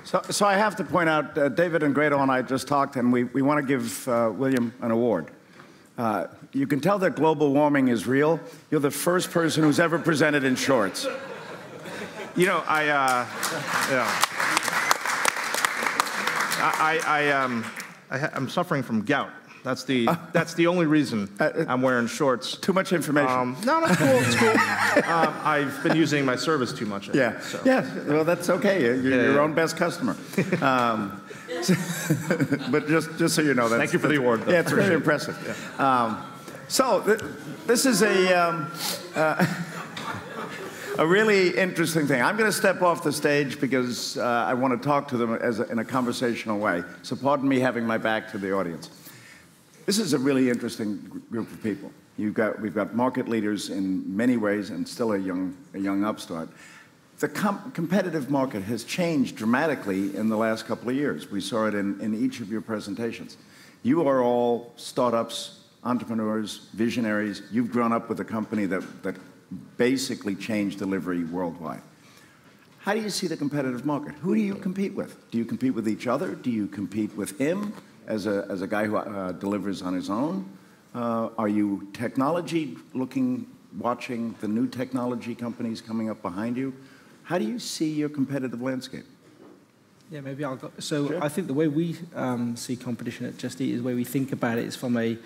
So I have to point out, David and Grado and I just talked, and we want to give William an award. You can tell that global warming is real. You're the first person who's ever presented in shorts. You know, I'm suffering from gout. That's the only reason I'm wearing shorts. Too much information. No, that's cool. It's cool. I've been using my service too much. Yeah. So. Yeah. Well, that's okay. You're your own best customer. But just so you know, thank you for the award. Yeah, it's very impressive. Yeah. This is a really interesting thing. I'm going to step off the stage because I want to talk to them in a conversational way. So pardon me having my back to the audience. This is a really interesting group of people. We've got market leaders in many ways and still a young upstart. The competitive market has changed dramatically in the last couple of years. We saw it in each of your presentations. You are all startups, entrepreneurs, visionaries. You've grown up with a company that basically changed delivery worldwide. How do you see the competitive market? Who do you compete with? Do you compete with each other? Do you compete with him as a guy who delivers on his own? Are you technology watching the new technology companies coming up behind you? How do you see your competitive landscape? Yeah, maybe I'll go. So sure. I think the way we see competition at Just Eat is the way we think about it is from a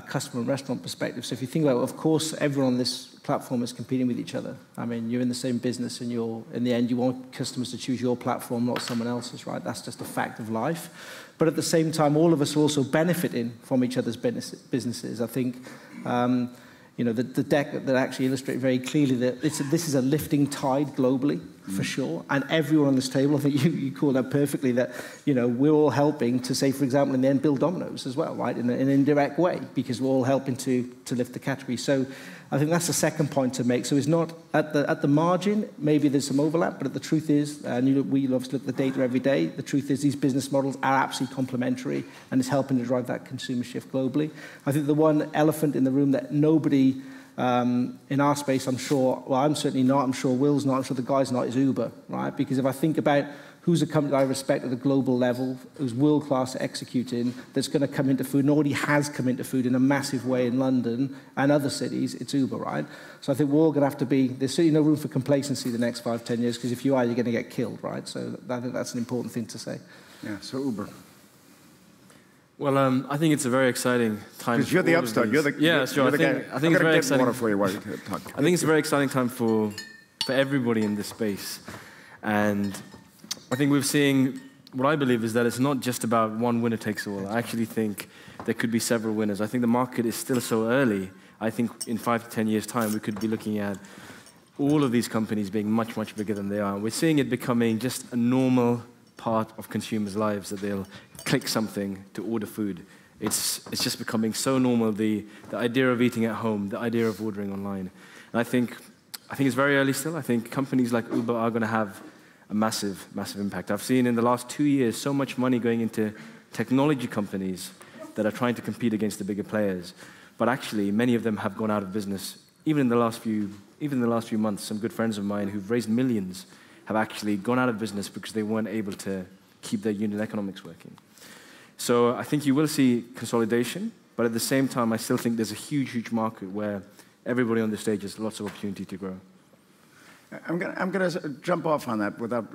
customer and restaurant perspective. So if you think about it, of course, everyone on this platform is competing with each other. I mean, you're in the same business, and in the end, you want customers to choose your platform, not someone else's, right? That's just a fact of life. But at the same time, all of us are also benefiting from each other's businesses. I think, the deck that actually illustrates very clearly that this is a lifting tide globally, for sure. And everyone on this table, I think you called out perfectly that, we're all helping to, say, for example, in the end, build Domino's as well, right? In an indirect way, because we're all helping to lift the category. So I think that's the second point to make. So it's not at the margin, maybe there's some overlap, but the truth is, and we obviously look at the data every day, the truth is these business models are absolutely complementary and it's helping to drive that consumer shift globally. I think the one elephant in the room that nobody in our space, I'm sure, well, I'm certainly not, I'm sure Will's not, I'm sure the guy's not, is Uber, right? Because if I think about who's a company that I respect at a global level, who's world-class at executing, that's going to come into food, and already has come into food in a massive way in London and other cities, it's Uber, right? So I think we're all going to have to there's certainly no room for complacency the next 5-10 years, because if you are, you're going to get killed, right? So I think that's an important thing to say. Yeah, so Uber. Well, I think it's a very exciting time. Because you're the upstart. You're the yeah, sure. I think it's very exciting. Water for you while you talk. I think it's a very exciting time for everybody in this space, and I think we're seeing what I believe is that it's not just about one winner takes all. I actually think there could be several winners. I think the market is still so early. I think in 5 to 10 years' time, we could be looking at all of these companies being much, much bigger than they are. We're seeing it becoming just a normal part of consumers' lives that they'll click something to order food. It's just becoming so normal, the idea of eating at home, the idea of ordering online. And I think it's very early still. I think companies like Uber are going to have a massive, massive impact. I've seen in the last 2 years so much money going into technology companies that are trying to compete against the bigger players. But actually, many of them have gone out of business. Even in the last few months, some good friends of mine who've raised millions have actually gone out of business because they weren't able to keep their unit economics working. So I think you will see consolidation, but at the same time, I still think there's a huge, huge market where everybody on the stage has lots of opportunity to grow. I'm going to jump off on that without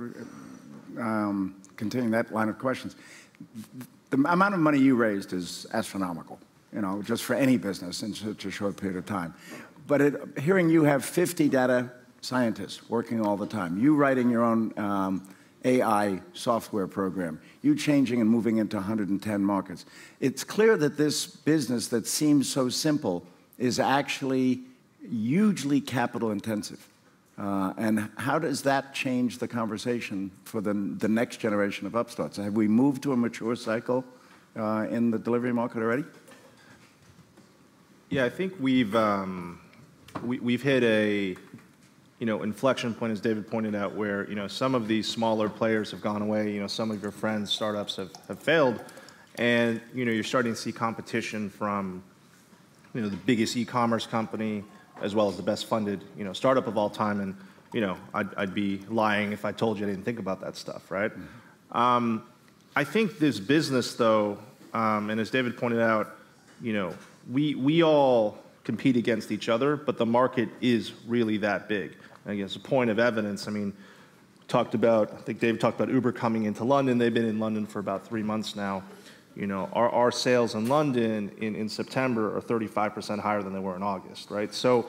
continuing that line of questions. The amount of money you raised is astronomical, just for any business in such a short period of time. But hearing you have 50 data scientists working all the time, you writing your own AI software program, you changing and moving into 110 markets, it's clear that this business that seems so simple is actually hugely capital intensive. And how does that change the conversation for the next generation of upstarts? Have we moved to a mature cycle in the delivery market already? Yeah, I think we've hit a inflection point, as David pointed out, where some of these smaller players have gone away. Some of your friends' startups have failed, and you're starting to see competition from the biggest e-commerce company, as well as the best funded startup of all time. And I'd be lying if I told you I didn't think about that stuff, right? I think this business, though, and as David pointed out, we all compete against each other, but the market is really that big. I guess a point of evidence, I think David talked about Uber coming into London. They've been in London for about 3 months now. Our sales in London in September are 35% higher than they were in August, right? So,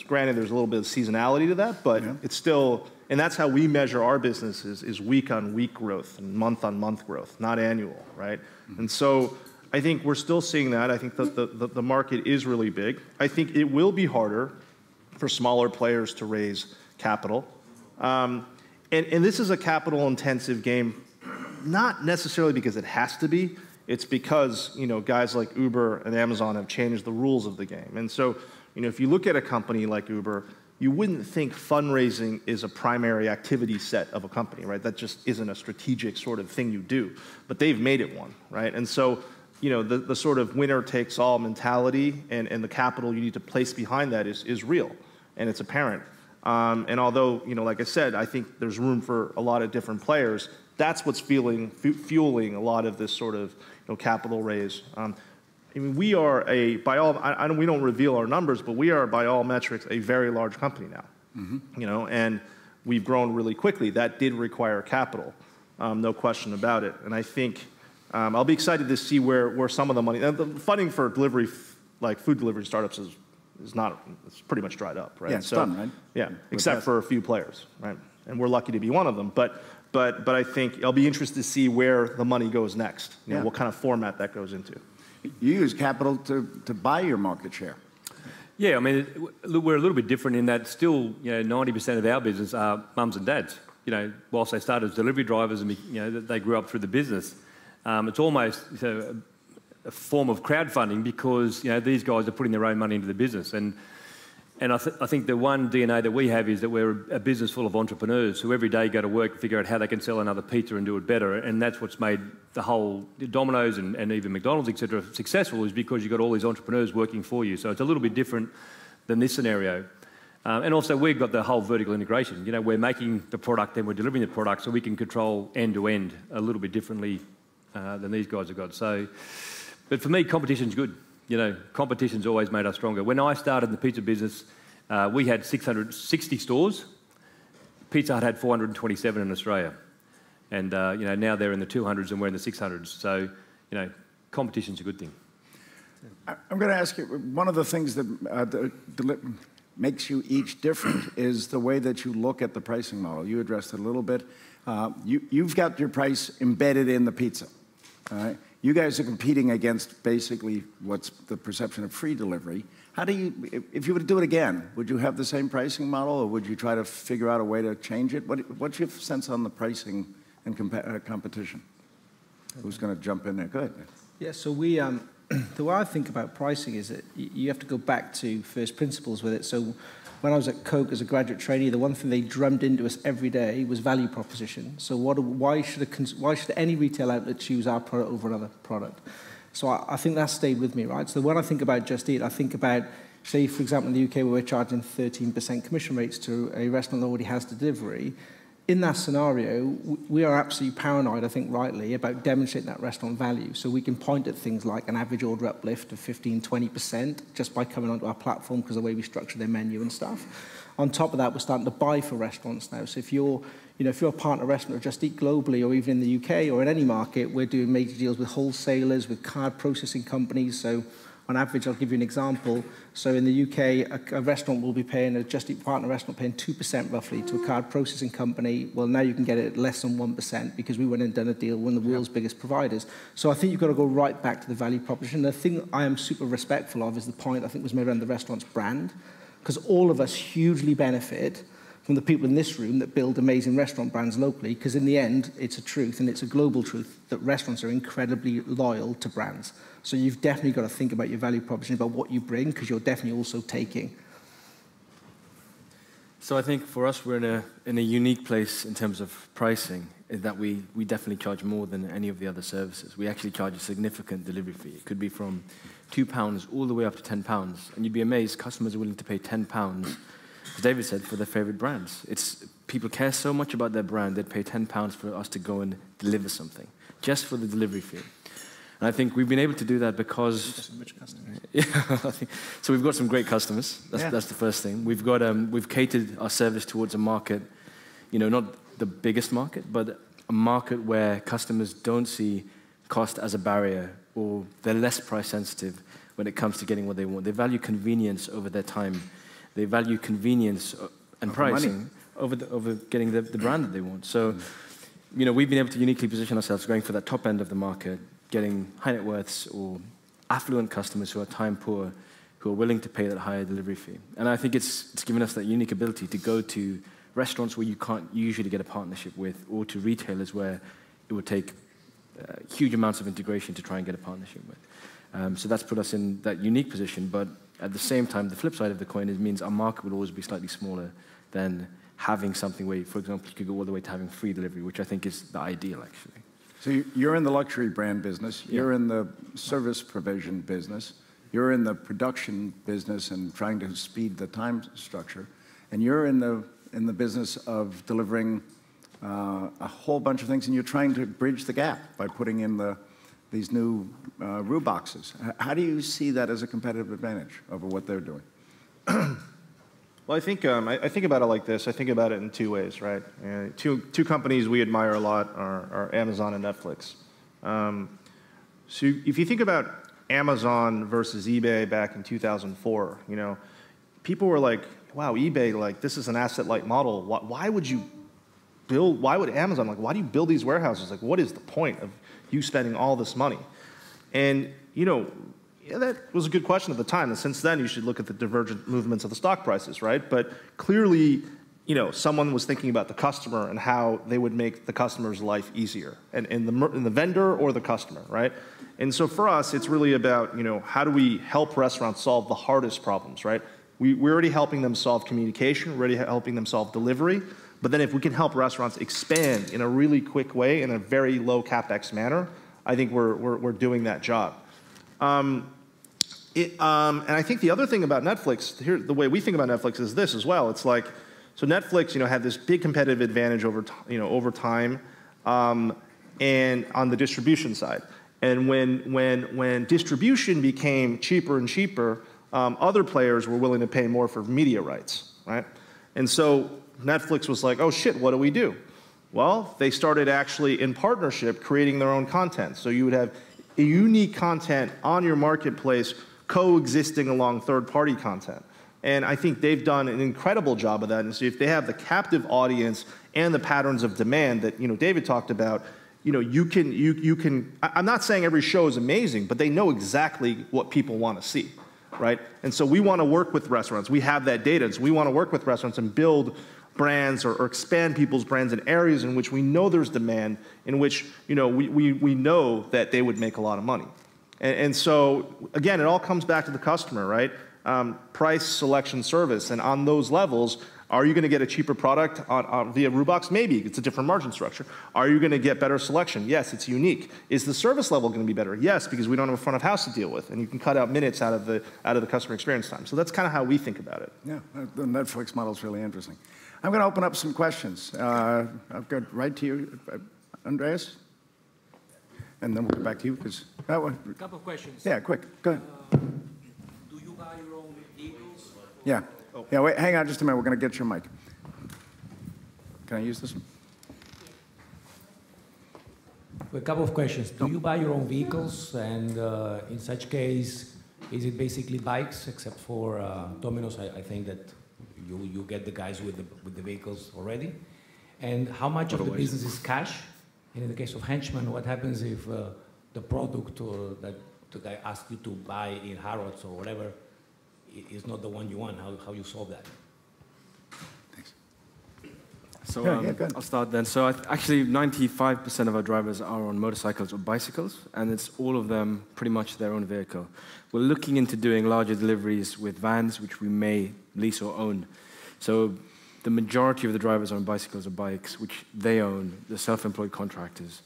granted, there's a little bit of seasonality to that, but it's still, and that's how we measure our business is week-on-week growth and month-on-month growth, not annual, right? And so I think we're still seeing that. I think the market is really big. I think it will be harder for smaller players to raise capital. And this is a capital-intensive game, not necessarily because it has to be. It's because, guys like Uber and Amazon have changed the rules of the game. And so, if you look at a company like Uber, you wouldn't think fundraising is a primary activity set of a company, right? That just isn't a strategic sort of thing you do. But they've made it one, right? And so, the sort of winner-takes-all mentality and the capital you need to place behind that is real, and it's apparent. And although, like I said, I think there's room for a lot of different players, that's what's fueling a lot of this sort of capital raise. We are we don't reveal our numbers, but we are by all metrics a very large company now. And we've grown really quickly. That did require capital, no question about it. And I think I'll be excited to see where some of the money, the funding for delivery, like food delivery startups, it's pretty much dried up, right? Yeah, it's done, right? Yeah, except for a few players, right? And we're lucky to be one of them. But I think I'll be interested to see where the money goes next. What kind of format that goes into. You use capital to buy your market share. Yeah, we're a little bit different in that still, 90% of our business are mums and dads. Whilst they started as delivery drivers and they grew up through the business, it's almost a form of crowdfunding because these guys are putting their own money into the business. And I think the one DNA that we have is that we're a business full of entrepreneurs who every day go to work and figure out how they can sell another pizza and do it better. And that's what's made the whole Domino's and even McDonald's, etc., successful, is because you've got all these entrepreneurs working for you. So it's a little bit different than this scenario. And also we've got the whole vertical integration. We're making the product and we're delivering the product so we can control end-to-end a little bit differently than these guys have got. But for me, competition's good. Competition's always made us stronger. When I started in the pizza business, we had 660 stores. Pizza Hut had 427 in Australia. And, now they're in the 200s and we're in the 600s. So, competition's a good thing. I'm going to ask you, one of the things that makes you each different is the way that you look at the pricing model. You addressed it a little bit. You've got your price embedded in the pizza, all right? You guys are competing against basically what's the perception of free delivery. How do you, if you were to do it again, would you have the same pricing model, or would you try to figure out a way to change it? What's your sense on the pricing and competition? Who's going to jump in there? Go ahead. Yeah, so we, the way I think about pricing is that you have to go back to first principles with it. So when I was at Coke as a graduate trainee, the one thing they drummed into us every day was value proposition. So why should any retail outlet choose our product over another product? So I think that stayed with me, right? So when I think about Just Eat, I think about, say, for example, in the UK, where we're charging 13% commission rates to a restaurant that already has delivery. In that scenario, we are absolutely paranoid, I think rightly, about demonstrating that restaurant value. So we can point at things like an average order uplift of 15-20% just by coming onto our platform because of the way we structure their menu and stuff. On top of that, we're starting to buy for restaurants now. So if you're a partner restaurant of Just Eat globally or even in the UK or in any market, we're doing major deals with wholesalers, with card processing companies. So on average, I'll give you an example. So in the UK, a restaurant will be paying, a Just Eat partner restaurant paying 2% roughly to a card processing company. Well, now you can get it at less than 1% because we went and done a deal with one of the world's biggest providers. So I think you've got to go right back to the value proposition. The thing I am super respectful of is the point I think was made around the restaurant's brand, because all of us hugely benefit from the people in this room that build amazing restaurant brands locally, because in the end, it's a truth, and it's a global truth, that restaurants are incredibly loyal to brands. So you've definitely got to think about your value proposition, about what you bring, because you're definitely also taking. So I think for us, we're in a unique place in terms of pricing, is that we definitely charge more than any of the other services. We actually charge a significant delivery fee. It could be from £2 all the way up to £10. And you'd be amazed, customers are willing to pay £10 as David said, for their favorite brands. People care so much about their brand, they'd pay £10 for us to go and deliver something, just for the delivery fee. And I think we've been able to do that because... Rich customers. Yeah, so we've got some great customers. That's the first thing. We've catered our service towards a market, not the biggest market, but a market where customers don't see cost as a barrier, or they're less price sensitive when it comes to getting what they want. They value convenience over their time. They value convenience and pricing over getting the brand that they want. So, we've been able to uniquely position ourselves going for that top end of the market, getting high net worths or affluent customers who are time poor, who are willing to pay that higher delivery fee. And I think it's given us that unique ability to go to restaurants where you can't usually get a partnership with, or to retailers where it would take huge amounts of integration to try and get a partnership with. So that's put us in that unique position, but at the same time, the flip side of the coin means our market will always be slightly smaller than having something where, for example, you could go all the way to having free delivery, which I think is the ideal, actually. So you're in the luxury brand business, you're in the service provision business, you're in the production business and trying to speed the time structure, and you're in the business of delivering a whole bunch of things, and you're trying to bridge the gap by putting in these new Roo boxes. How do you see that as a competitive advantage over what they're doing? Well, I think about it like this. I think about it in two ways, right? Two companies we admire a lot are Amazon and Netflix. So if you think about Amazon versus eBay back in 2004, people were like, wow, eBay, like, this is an asset-light model. Why would Amazon, like, why do you build these warehouses? Like, what is the point of you spending all this money? And, that was a good question at the time. And since then, you should look at the divergent movements of the stock prices, right? But clearly, someone was thinking about the customer and how they would make the customer's life easier, and the vendor or the customer, right? And so for us, it's really about, how do we help restaurants solve the hardest problems, right? We're already helping them solve communication, we're already helping them solve delivery, but then if we can help restaurants expand in a really quick way, in a very low CapEx manner, I think we're doing that job. And I think the other thing about Netflix, here, the way we think about Netflix is this as well. It's like, so Netflix, had this big competitive advantage over time, and on the distribution side. And when distribution became cheaper and cheaper, other players were willing to pay more for media rights, right? And so Netflix was like, oh shit, what do we do? Well, they started actually in partnership creating their own content. So you would have a unique content on your marketplace coexisting along third-party content. And I think they've done an incredible job of that. And so if they have the captive audience and the patterns of demand that David talked about, you can. I'm not saying every show is amazing, but they know exactly what people want to see, right? And so we want to work with restaurants. We have that data, so we want to work with restaurants and build brands or expand people's brands in areas in which we know there's demand, in which we know that they would make a lot of money. And so, again, it all comes back to the customer, right? Price, selection, service. And on those levels, are you going to get a cheaper product via Roo box? Maybe. It's a different margin structure. Are you going to get better selection? Yes, it's unique. Is the service level going to be better? Yes, because we don't have a front of house to deal with, and you can cut out minutes out of the customer experience time. So that's kind of how we think about it. Yeah, the Netflix model is really interesting. I'm going to open up some questions. I've got right to you, Andreas. And then we'll get back to you, because that one. A couple of questions. Yeah, quick. Go ahead. Do you buy your own vehicles? Yeah. Oh. Yeah, wait, hang on just a minute. We're going to get your mic. Can I use this one? A couple of questions. Do you buy your own vehicles? And in such case, is it basically bikes, except for Domino's? I think that you get the guys with the vehicles already. And how much of the business is cash? And in the case of Henchman, what happens if the product that the guy asked you to buy in Harrods or whatever is not the one you want? How you solve that? Thanks. So go ahead. I'll start then. So actually 95% of our drivers are on motorcycles or bicycles, and it's all of them pretty much their own vehicle. We're looking into doing larger deliveries with vans, which we may lease or own. So the majority of the drivers are on bicycles or bikes, which they own, the self-employed contractors.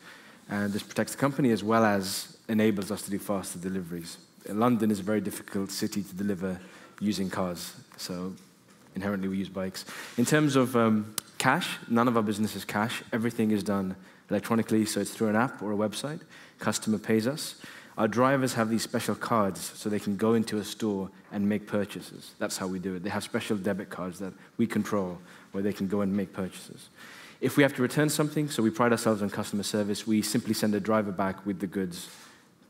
And this protects the company as well as enables us to do faster deliveries. London is a very difficult city to deliver using cars. So inherently we use bikes. In terms of cash, none of our business is cash. Everything is done electronically, so it's through an app or a website. Customer pays us. Our drivers have these special cards, so they can go into a store and make purchases. That's how we do it. They have special debit cards that we control, where they can go and make purchases. If we have to return something, so we pride ourselves on customer service, we simply send a driver back with the goods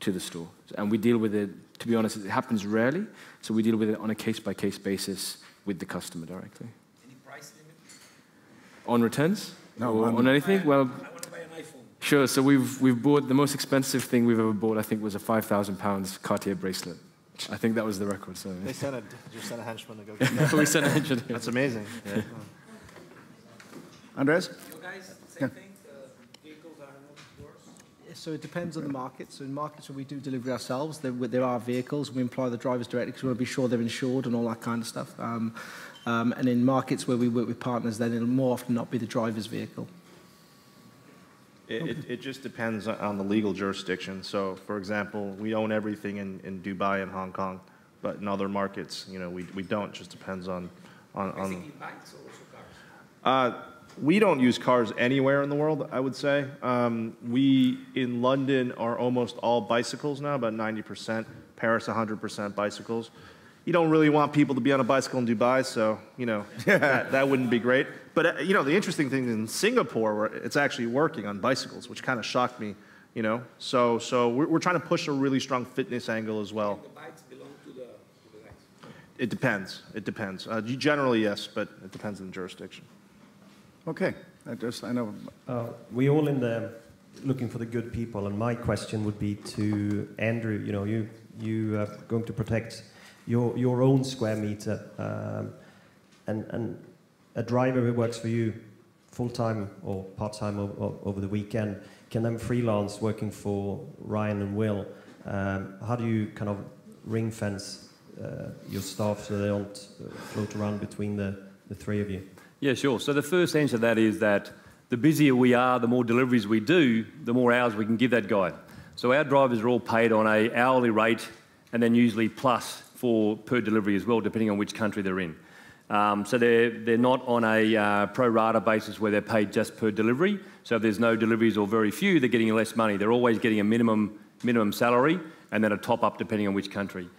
to the store. And we deal with it, to be honest, it happens rarely, so we deal with it on a case-by-case basis with the customer directly. Any price limit? On returns? No, or on anything? Well, I want to buy an iPhone. sure, so we've bought, the most expensive thing we've ever bought, I think, was a £5,000 Cartier bracelet. I think that was the record, so. They sent a henchman to go get that. We sent a henchman. That's amazing. Yeah. Andres? You guys, same thing? Vehicles are not yours? So it depends on the market. So in markets where we do delivery ourselves, there are vehicles. We employ the drivers directly because we want to be sure they're insured and all that kind of stuff. And in markets where we work with partners, then it'll more often not be the driver's vehicle. It just depends on the legal jurisdiction. So, for example, we own everything in Dubai and Hong Kong, but in other markets, you know, we don't. It just depends on. Basically bikes or also cars? We don't use cars anywhere in the world, I would say. We, in London, are almost all bicycles now, about 90%. Paris, 100% bicycles. You don't really want people to be on a bicycle in Dubai, so, you know, that wouldn't be great. But, you know, the interesting thing is in Singapore, where it's actually working on bicycles, which kind of shocked me, you know. So we're trying to push a really strong fitness angle as well. The bikes belong to the guys? It depends. It depends. Generally, yes, but it depends on the jurisdiction. Okay, I know. We all in there looking for the good people, and my question would be to Andrew. You know, you are going to protect your own square meter, and a driver who works for you full time or part time over the weekend can then freelance working for Ryan and Will. How do you kind of ring fence your staff so they don't float around between the three of you? Yeah, sure. So the first answer to that is that the busier we are, the more deliveries we do, the more hours we can give that guy. So our drivers are all paid on an hourly rate and then usually plus per delivery as well, depending on which country they're in. So they're not on a pro rata basis where they're paid just per delivery. So if there's no deliveries or very few, they're getting less money. They're always getting a minimum salary and then a top up depending on which country.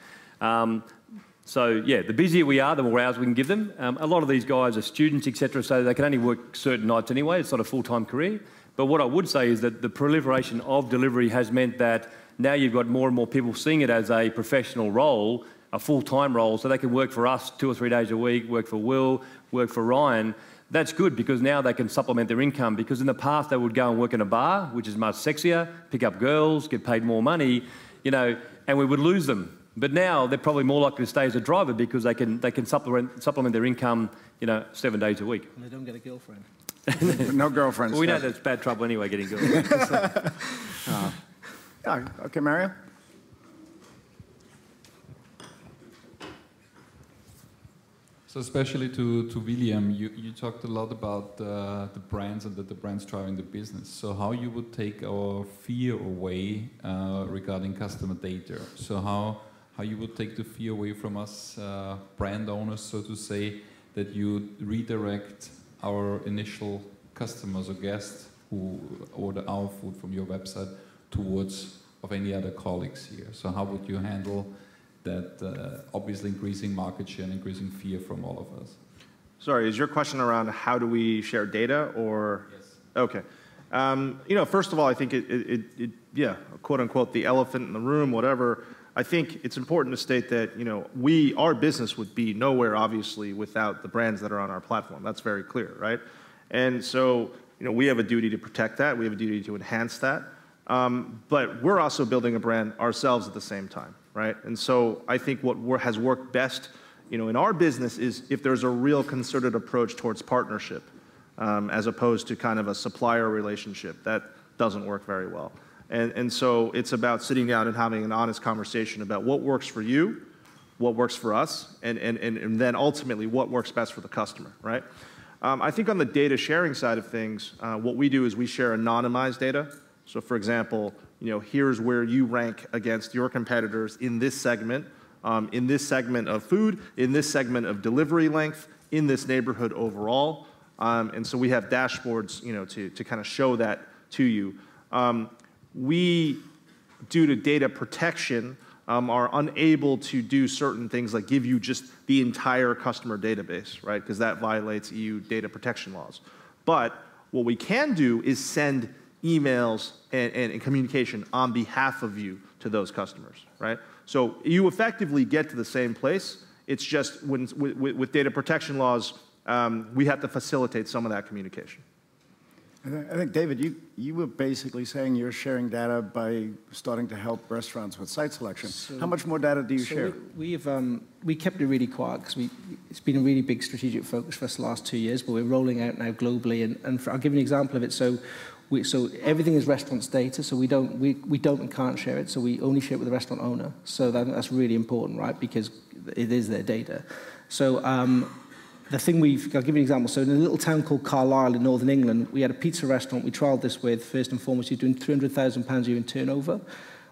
So yeah, the busier we are, the more hours we can give them. A lot of these guys are students, etc., so they can only work certain nights anyway. It's not a full-time career. But what I would say is that the proliferation of delivery has meant that now you've got more and more people seeing it as a professional role, a full-time role, so they can work for us 2 or 3 days a week, work for Will, work for Ryan. That's good because now they can supplement their income, because in the past they would go and work in a bar, which is much sexier, pick up girls, get paid more money, you know, and we would lose them. But now they're probably more likely to stay as a driver because they can supplement their income, you know, 7 days a week. And they don't get a girlfriend. No girlfriends. Well, we know that's bad trouble anyway, getting girls. Yeah, okay, Mario? So especially to William, you talked a lot about the brands and that the brands driving the business. So how you would take our fear away regarding customer data? So how you would take the fear away from us brand owners, so to say, that you redirect our initial customers or guests who order our food from your website towards of any other colleagues here? So how would you handle that obviously increasing market share and increasing fear from all of us? Sorry, is your question around how do we share data, or? Yes. Okay. You know, first of all, I think yeah, quote unquote, the elephant in the room, whatever. I think it's important to state that, you know, our business would be nowhere, obviously, without the brands that are on our platform. That's very clear, right? And so, you know, we have a duty to protect that. We have a duty to enhance that. But we're also building a brand ourselves at the same time, right? And so I think what has worked best, you know, in our business is if there's a real concerted approach towards partnership, as opposed to kind of a supplier relationship. That doesn't work very well. And so it's about sitting down and having an honest conversation about what works for you, what works for us, and then ultimately what works best for the customer, right? I think on the data sharing side of things, what we do is we share anonymized data. So for example, you know, here's where you rank against your competitors in this segment of food, in this segment of delivery length, in this neighborhood overall. And so we have dashboards, to kind of show that to you. We, due to data protection, are unable to do certain things like give you just the entire customer database, right? Because that violates EU data protection laws. But what we can do is send emails and communication on behalf of you to those customers, right? So you effectively get to the same place. It's just with data protection laws, we have to facilitate some of that communication. I think, David, you were basically saying you're sharing data by starting to help restaurants with site selection. So, how much more data do you share? We kept it really quiet because it's been a really big strategic focus for us the last 2 years, but we're rolling out now globally. And I'll give you an example of it. So everything is restaurants data, so we don't and can't share it, so we only share it with the restaurant owner. So that's really important, right, because it is their data. So I'll give you an example. So in a little town called Carlisle in Northern England, we had a pizza restaurant we trialled this with. First and foremost, you're doing £300,000 a year in turnover.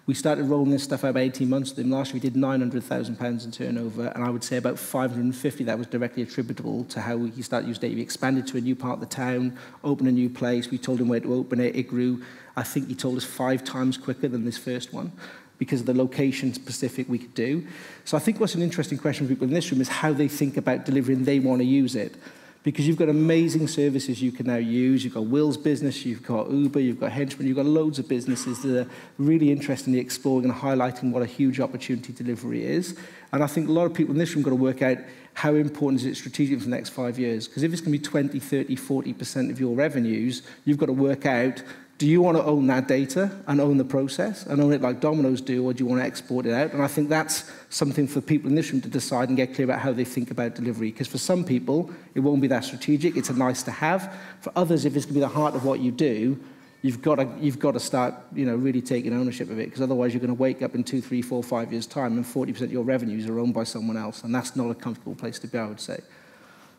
We started rolling this stuff out about 18 months with them. Last year we did £900,000 in turnover, and I would say about 550 that was directly attributable to how he started to use data. We expanded to a new part of the town, opened a new place. We told him where to open it. It grew, I think he told us 5 times quicker than this first one, because of the location specific we could do. So I think what's an interesting question for people in this room is how they think about delivery and they want to use it. Because you've got amazing services you can now use. You've got Will's business, you've got Uber, you've got Henchman, you've got loads of businesses that are really interestingly exploring and highlighting what a huge opportunity delivery is. And I think a lot of people in this room got to work out how important is it strategically for the next 5 years. Because if it's going to be 20, 30, 40% of your revenues, you've got to work out, do you want to own that data and own the process and own it like Domino's do, or do you want to export it out? And I think that's something for people in this room to decide and get clear about how they think about delivery. Because for some people, it won't be that strategic. It's a nice to have. For others, if it's going to be the heart of what you do, you've got to start, really taking ownership of it. Because otherwise, you're going to wake up in 2, 3, 4, 5 years' time and 40% of your revenues are owned by someone else. And that's not a comfortable place to be, I would say.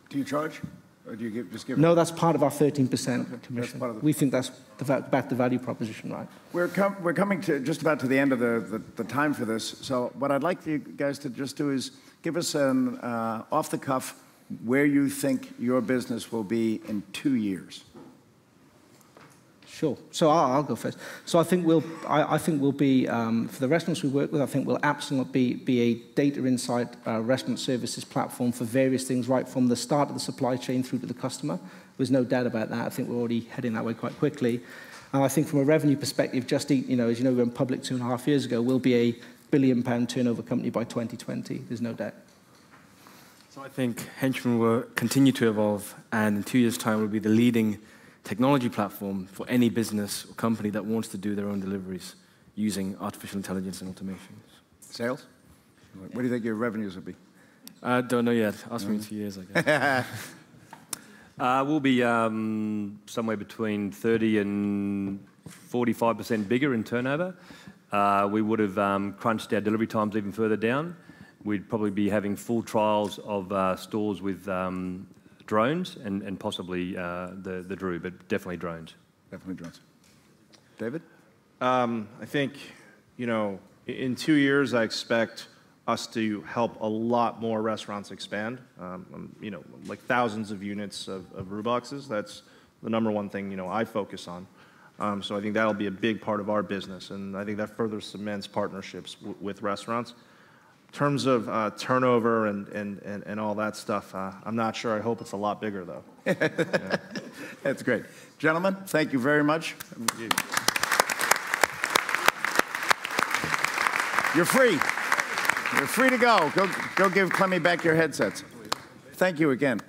Do you charge? Or do you just give? No, that's part of our 13% commission. We think that's back the value proposition, right? We're coming to just about to the end of the time for this. So what I'd like you guys to just do is give us an off the cuff where you think your business will be in 2 years. Sure. So I'll go first. So I think we'll be for the restaurants we work with. I think we'll absolutely be a data insight restaurant services platform for various things, right from the start of the supply chain through to the customer. There's no doubt about that. I think we're already heading that way quite quickly. And I think from a revenue perspective, Just Eat, as you know, we went public 2.5 years ago. We'll be a £1 billion turnover company by 2020. There's no doubt. So I think Henchman will continue to evolve, and in 2 years' time, will be the leading technology platform for any business or company that wants to do their own deliveries using artificial intelligence and automation. Sales? What do you think your revenues will be? I don't know yet. Ask me in 2 years, I guess. We'll be somewhere between 30 and 45% bigger in turnover. We would have crunched our delivery times even further down. We'd probably be having full trials of stores with drones and possibly the Deliveroo, but definitely drones. Definitely drones. David? I think, in 2 years, I expect us to help a lot more restaurants expand. Like thousands of units of Roo boxes. That's the number one thing, I focus on. So I think that'll be a big part of our business, and I think that further cements partnerships with restaurants. In terms of turnover and all that stuff, I'm not sure. I hope it's a lot bigger, though. Yeah. That's great. Gentlemen, thank you very much. You're free. You're free to go. Go give Clemmy back your headsets. Thank you again.